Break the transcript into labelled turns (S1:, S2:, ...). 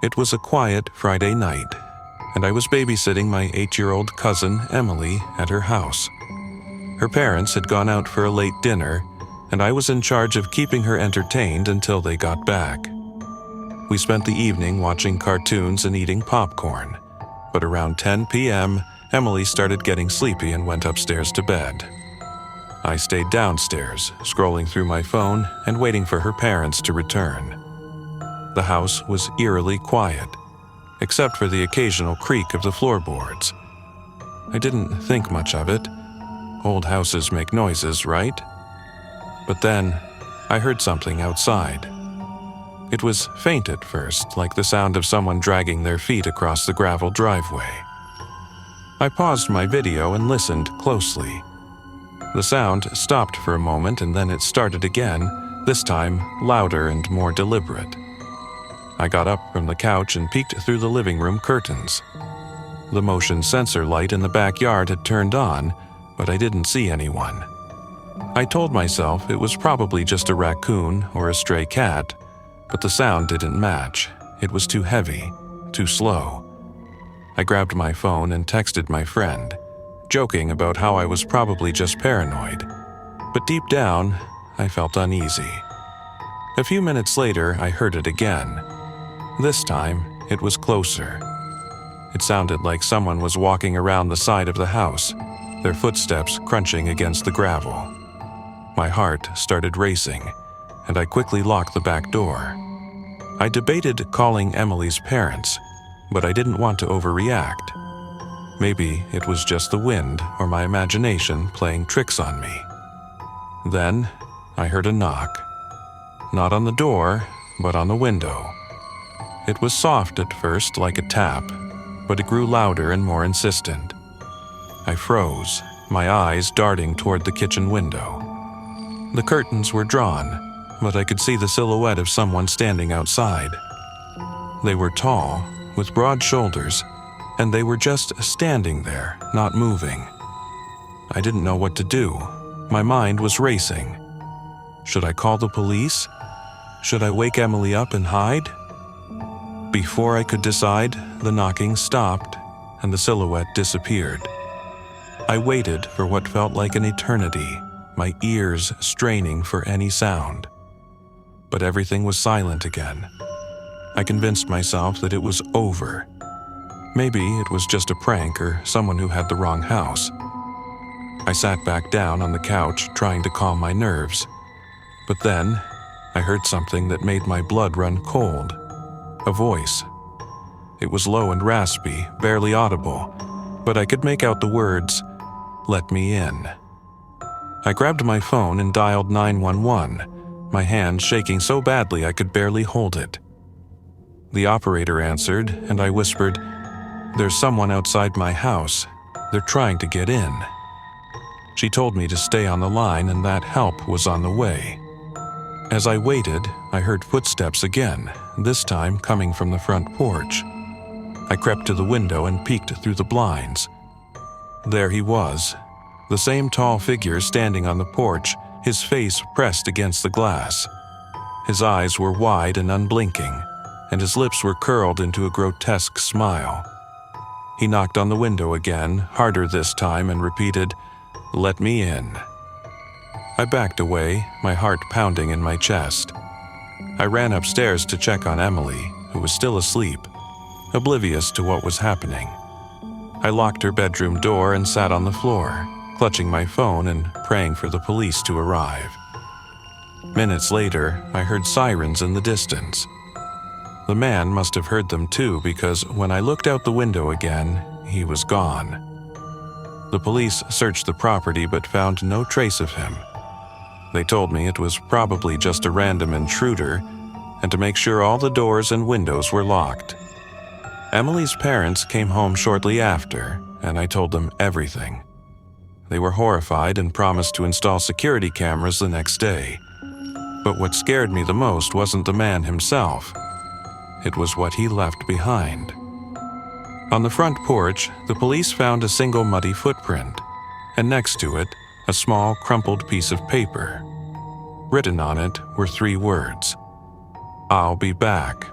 S1: It was a quiet Friday night, and I was babysitting my 8-year-old cousin, Emily, at her house. Her parents had gone out for a late dinner, and I was in charge of keeping her entertained until they got back. We spent the evening watching cartoons and eating popcorn, but around 10 p.m., Emily started getting sleepy and went upstairs to bed. I stayed downstairs, scrolling through my phone and waiting for her parents to return. The house was eerily quiet, except for the occasional creak of the floorboards. I didn't think much of it. Old houses make noises, right? But then, I heard something outside. It was faint at first, like the sound of someone dragging their feet across the gravel driveway. I paused my video and listened closely. The sound stopped for a moment and then it started again, this time louder and more deliberate. I got up from the couch and peeked through the living room curtains. The motion sensor light in the backyard had turned on, but I didn't see anyone. I told myself it was probably just a raccoon or a stray cat, but the sound didn't match. It was too heavy, too slow. I grabbed my phone and texted my friend, joking about how I was probably just paranoid. But deep down, I felt uneasy. A few minutes later, I heard it again. This time, it was closer. It sounded like someone was walking around the side of the house, their footsteps crunching against the gravel. My heart started racing, and I quickly locked the back door. I debated calling Emily's parents, but I didn't want to overreact. Maybe it was just the wind or my imagination playing tricks on me. Then, I heard a knock. Not on the door, but on the window. It was soft at first, like a tap, but it grew louder and more insistent. I froze, my eyes darting toward the kitchen window. The curtains were drawn, but I could see the silhouette of someone standing outside. They were tall, with broad shoulders, and they were just standing there, not moving. I didn't know what to do. My mind was racing. Should I call the police? Should I wake Emily up and hide? Before I could decide, the knocking stopped, and the silhouette disappeared. I waited for what felt like an eternity, my ears straining for any sound. But everything was silent again. I convinced myself that it was over. Maybe it was just a prank or someone who had the wrong house. I sat back down on the couch, trying to calm my nerves. But then, I heard something that made my blood run cold. A voice. It was low and raspy, barely audible, but I could make out the words, "Let me in." I grabbed my phone and dialed 911, my hand shaking so badly I could barely hold it. The operator answered, and I whispered, "There's someone outside my house. They're trying to get in." She told me to stay on the line and that help was on the way. As I waited, I heard footsteps again, this time coming from the front porch. I crept to the window and peeked through the blinds. There he was, the same tall figure standing on the porch, his face pressed against the glass. His eyes were wide and unblinking, and his lips were curled into a grotesque smile. He knocked on the window again, harder this time, and repeated, "Let me in." I backed away, my heart pounding in my chest. I ran upstairs to check on Emily, who was still asleep, oblivious to what was happening. I locked her bedroom door and sat on the floor, clutching my phone and praying for the police to arrive. Minutes later, I heard sirens in the distance. The man must have heard them too, because when I looked out the window again, he was gone. The police searched the property but found no trace of him. They told me it was probably just a random intruder, and to make sure all the doors and windows were locked. Emily's parents came home shortly after, and I told them everything. They were horrified and promised to install security cameras the next day. But what scared me the most wasn't the man himself. It was what he left behind. On the front porch, the police found a single muddy footprint, and next to it, a small, crumpled piece of paper. Written on it were 3 words: "I'll be back."